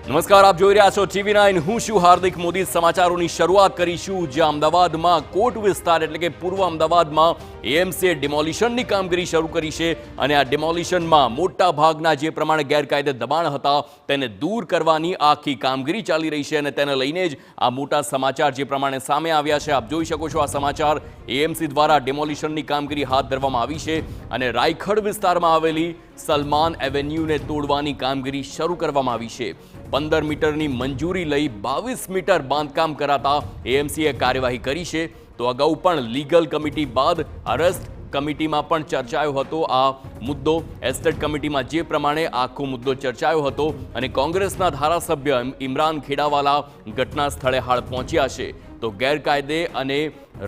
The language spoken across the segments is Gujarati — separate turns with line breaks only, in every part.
નમસ્કાર, આપ જોઈ રહ્યા છો TV9. હું છું હાર્દિક મોદી. સમાચારોની શરૂઆત કરીશું જ્યાં અમદાવાદમાં કોટ વિસ્તાર એટલે કે પૂર્વ અમદાવાદમાં એએમસીએ ડિમોલિશનની કામગીરી શરૂ કરી છે અને આ ડિમોલિશનમાં મોટા ભાગના જે પ્રમાણે ગેરકાયદે દબાણ હતા તેને દૂર કરવાની આખી કામગીરી ચાલી રહી છે અને તેને લઈને જ આ મોટા સમાચાર જે પ્રમાણે સામે આવ્યા છે. આપ જોઈ શકો છો આ સમાચાર. એએમસી દ્વારા ડિમોલિશનની કામગીરી હાથ ધરવામાં આવી છે અને રાયખડ વિસ્તારમાં આવેલી સલમાન એવેન્યુને તોડવાની કામગીરી શરૂ કરવામાં આવી છે. 15 મીટરની મંજૂરી લઈ 22 મીટર બાંધકામ કરાતા એએમસીએ કાર્યવાહી કરી છે. તો અગાઉ પણ લીગલ કમિટી બાદ અરેસ્ટ કમિટીમાં પણ ચર્ચાયો હતો આ મુદ્દો. એસ્ટેટ કમિટીમાં જે પ્રમાણે આખો મુદ્દો ચર્ચાયો હતો અને કોંગ્રેસના ધારાસભ્ય ઇમરાન ખેડાવાલા ઘટના સ્થળે હાલ પહોંચ્યા છે. તો ગેરકાયદે અને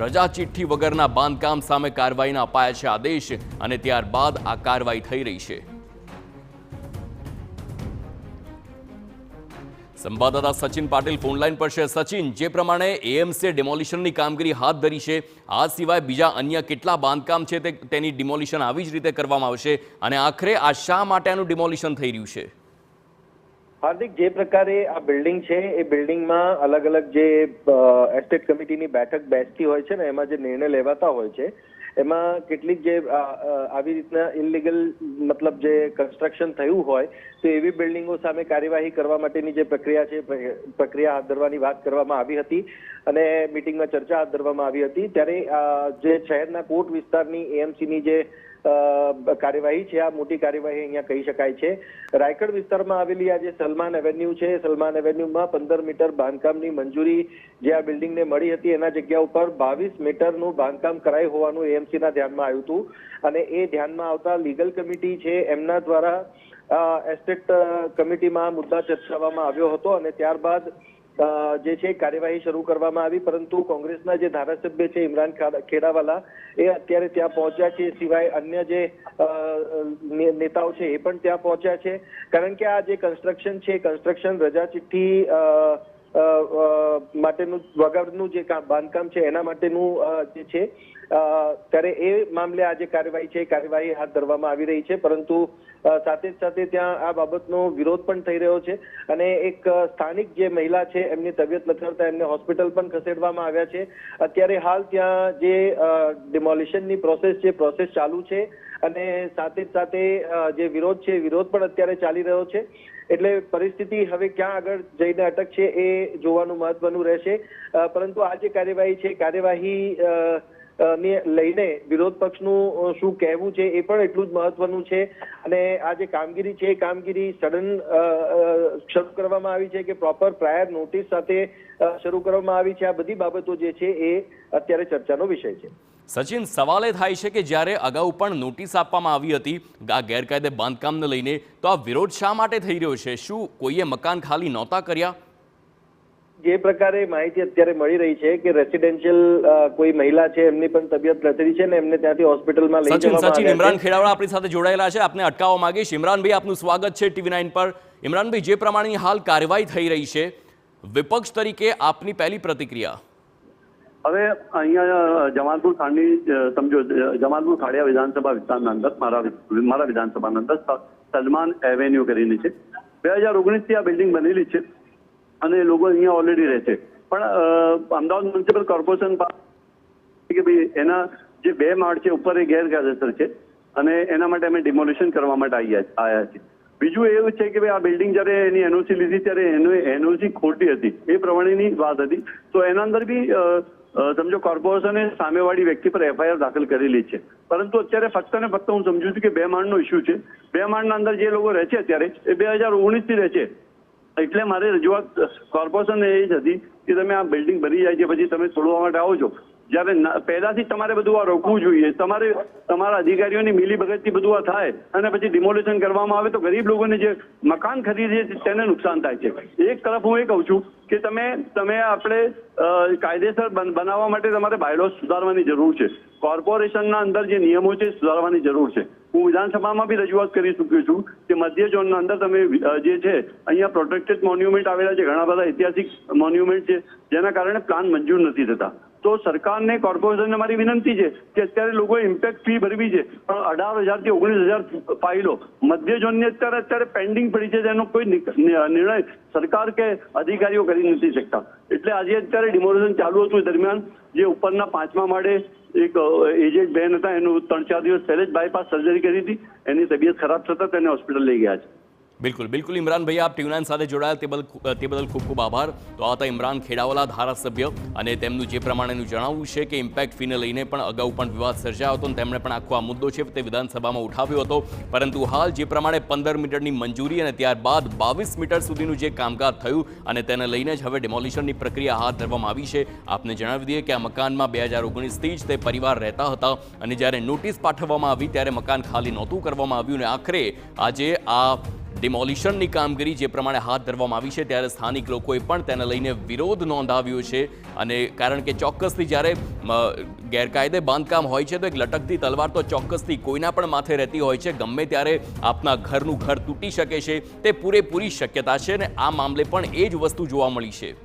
રજા ચિઠ્ઠી વગરના બાંધકામ સામે કાર્યવાહીના અપાયા છે આદેશ અને ત્યારબાદ આ કાર્યવાહી થઈ રહી છે. સંવાદદાતા સચિન પાટીલ ફોનલાઈન પર છે. સચિન, જે પ્રમાણે એએમસીએ ડિમોલિશનની કામગીરી હાથ ધરી છે, આ સિવાય બીજા અન્ય કેટલા બાંધકામ છે તેની ડિમોલિશન આવી જ રીતે કરવામાં આવશે અને આખરે આ શા માટે આનું ડિમોલિશન થઈ રહ્યું છે?
હાર્દિક, જે પ્રકારે આ બિલ્ડિંગ છે એ બિલ્ડિંગમાં અલગ અલગ જે એસ્ટેટ કમિટીની બેઠક બેસતી હોય છે ને એમાં જે નિર્ણય લેવાતા હોય છે એમાં કેટલીક જે આવી રીતના ઇલીગલ મતલબ જે કન્સ્ટ્રક્શન થયું હોય તો એવી બિલ્ડિંગો સામે કાર્યવાહી કરવા માટેની જે પ્રક્રિયા છે પ્રક્રિયા હાથ ધરવાની વાત કરવામાં આવી હતી અને મીટિંગમાં ચર્ચા હાથ ધરવામાં આવી હતી. ત્યારે જે શહેરના કોટ વિસ્તારની એએમસીની જે કાર્યવાહી છે આ મોટી કાર્યવાહી અહીંયા કહી શકાય છે. રાયગઢ વિસ્તારમાં આવેલી આ જે સલમાન એવેન્યુ છે, સલમાન એવેન્યુમાં 15 મીટર બાંધકામની મંજૂરી જે આ બિલ્ડિંગને મળી હતી એના જગ્યા ઉપર 22 મીટરનું બાંધકામ કરાયું હોવાનું એએમસીના ધ્યાનમાં આવ્યું હતું અને એ ધ્યાનમાં આવતા લીગલ કમિટી છે એમના દ્વારા એસ્ટેટ કમિટીમાં મુદ્દા ચર્ચાવવામાં આવ્યો હતો અને ત્યારબાદ જે છે કાર્યવાહી શરૂ કરવામાં આવી. પરંતુ કોંગ્રેસના જે ધારાસભ્ય છે ઇમરાન ખેડાવાલા એ અત્યારે ત્યાં પહોંચ્યા છે. સિવાય અન્ય જે નેતાઓ છે એ પણ ત્યાં પહોંચ્યા છે કારણ કે આ જે કન્સ્ટ્રક્શન છે કન્સ્ટ્રક્શન રજા ચિઠ્ઠી માટેનું વગરનું જે બાંધકામ છે એના માટેનું જે છે ત્યારે એ મામલે આ જે કાર્યવાહી છે કાર્યવાહી હાથ ધરવામાં આવી રહી છે. પરંતુ સાથે જ સાથે ત્યાં આ બાબતનો વિરોધ પણ થઈ રહ્યો છે અને એક સ્થાનિક જે મહિલા છે એમની તબિયત લથડતા એમને હોસ્પિટલ પણ ખસેડવામાં આવ્યા છે. અત્યારે હાલ ત્યાં જે ડિમોલિશનની પ્રોસેસ ચાલુ છે અને સાથે જ સાથે જે વિરોધ છે વિરોધ પણ અત્યારે ચાલી રહ્યો છે. એટલે પરિસ્થિતિ હવે ક્યાં આગળ જઈને અટકશે એ જોવાનું મહત્વનું રહેશે. પરંતુ આ જે કાર્યવાહી છે કાર્યવાહી ને લઈને વિરોધ પક્ષનું શું કહેવું છે એ પણ એટલું જ મહત્વનું છે અને આ જે કામગીરી છે એ કામગીરી સડન શરૂ કરવામાં આવી છે કે પ્રોપર પ્રાયર નોટિસ સાથે શરૂ કરવામાં આવી છે. આ બધી બાબતો જે છે એ અત્યારે ચર્ચાનો વિષય છે.
સચિન, સવાલ એ થાય છે કે જ્યારે અગાઉ પણ નોટિસ આપવામાં આવી હતી આ ગેરકાયદે બાંધકામને લઈને, તો આ વિરોધ શા માટે થઈ રહ્યો છે? શું કોઈએ મકાન ખાલી નહોતા કર્યા?
જે પ્રકારે માહિતી અત્યારે મળી રહી છે કે રેસિડેન્શિયલ કોઈ મહિલા છે એમની પણ તબિયત લથડી છે ને એમને ત્યાંથી હોસ્પિટલમાં લઈ જવામાં આવ્યા છે.
સચિન, ઇમરાન ખેડાવાલા આપણી સાથે જોડાયેલા છે. આપને અટકાવવા માંગીશ. ઇમરાનભાઈ, આપનું સ્વાગત છે TV9 પર. ઇમરાનભાઈ, જે પ્રમાણેની હાલ કાર્યવાહી થઈ રહી છે, વિપક્ષ તરીકે આપની પહેલી પ્રતિક્રિયા?
હવે અહીંયા જમાલપુર ખાંડી સમજો જમાલપુર ખાડિયા વિધાનસભા વિસ્તારના અંદર મારા વિધાનસભાના અંદર સલમાન એવેન્યુ કરીને છે. 2019થી આ બિલ્ડિંગ બનેલી છે અને લોકો અહીંયા ઓલરેડી રહે છે. પણ અમદાવાદ મ્યુનિસિપલ કોર્પોરેશન કે ભાઈ એના જે 2 માળ છે ઉપર એ ગેરકાયદેસર છે અને એના માટે અમે ડિમોલિશન કરવા માટે આવ્યા છીએ. બીજું એવું છે કે ભાઈ આ બિલ્ડિંગ જ્યારે એની એનઓસી લીધી ત્યારે એનું એનઓસી ખોટી હતી એ પ્રમાણેની વાત હતી. તો એના અંદર બી સમજો કોર્પોરેશને સામેવાળી વ્યક્તિ પર એફઆઈઆર દાખલ કરેલી છે. પરંતુ અત્યારે ફક્ત ને ફક્ત હું સમજુ છું કે 2 માળનો ઇસ્યુ છે. 2 માળના અંદર જે લોકો રહે છે અત્યારે એ 2019થી રહે છે. એટલે મારી રજૂઆત કોર્પોરેશનને એ જ હતી કે તમે આ બિલ્ડિંગ બની જાય છે પછી તમે તોડવા માટે આવો છો, જ્યારે પહેલાથી તમારે બધું આ રોકવું જોઈએ. તમારા અધિકારીઓની મિલીભગતથી બધું આ થાય અને પછી ડિમોલિશન કરવામાં આવે તો ગરીબ લોકોને જે મકાન ખરીદે છે તેને નુકસાન થાય છે. એક તરફ હું એ કહું છું કે તમે આપણે કાયદેસર બનાવવા માટે તમારે બાયલોસ સુધારવાની જરૂર છે. કોર્પોરેશનના અંદર જે નિયમો છે સુધારવાની જરૂર છે. હું વિધાનસભામાં બી રજૂઆત કરી ચૂક્યો છું કે મધ્ય ઝોનના અંદર તમે જે છે અહીંયા પ્રોટેક્ટેડ મોન્યુમેન્ટ આવેલા છે, ઘણા બધા ઐતિહાસિક મોન્યુમેન્ટ છે જેના કારણે પ્લાન મંજૂર નથી થતા. તો સરકારને કોર્પોરેશનને મારી વિનંતી છે કે અત્યારે લોકોએ ઇમ્પેક્ટ ફી ભરવી છે, પણ 18,000 થી 19,000 ફાઇલો મધ્ય ઝોનની અત્યારે પેન્ડિંગ પડી છે, તેનો કોઈ નિર્ણય સરકાર કે અધિકારીઓ કરી નથી શકતા. એટલે આજે અત્યારે ડિમોલિશન ચાલુ હતું, દરમિયાન જે ઉપરના 5મા માળે એક એજેડ બેન હતા, એનું 3-4 દિવસ પહેલે જ બાયપાસ સર્જરી કરી હતી. એની તબિયત ખરાબ થતા તેને હોસ્પિટલ લઈ ગયા છે.
બિલકુલ ઇમરાનભાઈ, આપ TV9 સાથે જોડાયેલ તે બદલ ખૂબ ખૂબ આભાર. તો આ હતા ઇમરાન ખેડાવાલા, ધારાસભ્ય, અને તેમનું જે પ્રમાણેનું જણાવવું છે કે ઇમ્પેક્ટ ફીને લઈને પણ અગાઉ પણ વિવાદ સર્જાયો હતો અને તેમણે પણ આખો આ મુદ્દો છે તે વિધાનસભામાં ઉઠાવ્યો હતો. પરંતુ હાલ જે પ્રમાણે 15 મીટરની મંજૂરી અને ત્યારબાદ 22 મીટર સુધીનું જે કામકાજ થયું અને તેને લઈને જ હવે ડિમોલિશનની પ્રક્રિયા હાથ ધરવામાં આવી છે. આપને જણાવી દઈએ કે આ મકાનમાં 2019થી જ તે પરિવાર રહેતા હતા અને જ્યારે નોટિસ પાઠવવામાં આવી ત્યારે મકાન ખાલી નહોતું કરવામાં આવ્યું અને આખરે આજે આ ડિમોલિશનની કામગીરી જે પ્રમાણે હાથ ધરવામાં આવી છે ત્યારે સ્થાનિક લોકોએ પણ તેને લઈને વિરોધ નોંધાવ્યો છે. અને કારણ કે ચોક્કસથી જ્યારે ગેરકાયદે બાંધકામ હોય છે તો એક લટકતી તલવાર તો ચોક્કસથી કોઈના પણ માથે રહેતી હોય છે. ગમે ત્યારે આપના ઘરનું ઘર તૂટી શકે છે, તે પૂરેપૂરી શક્યતા છે અને આ મામલે પણ એ જ વસ્તુ જોવા મળી છે.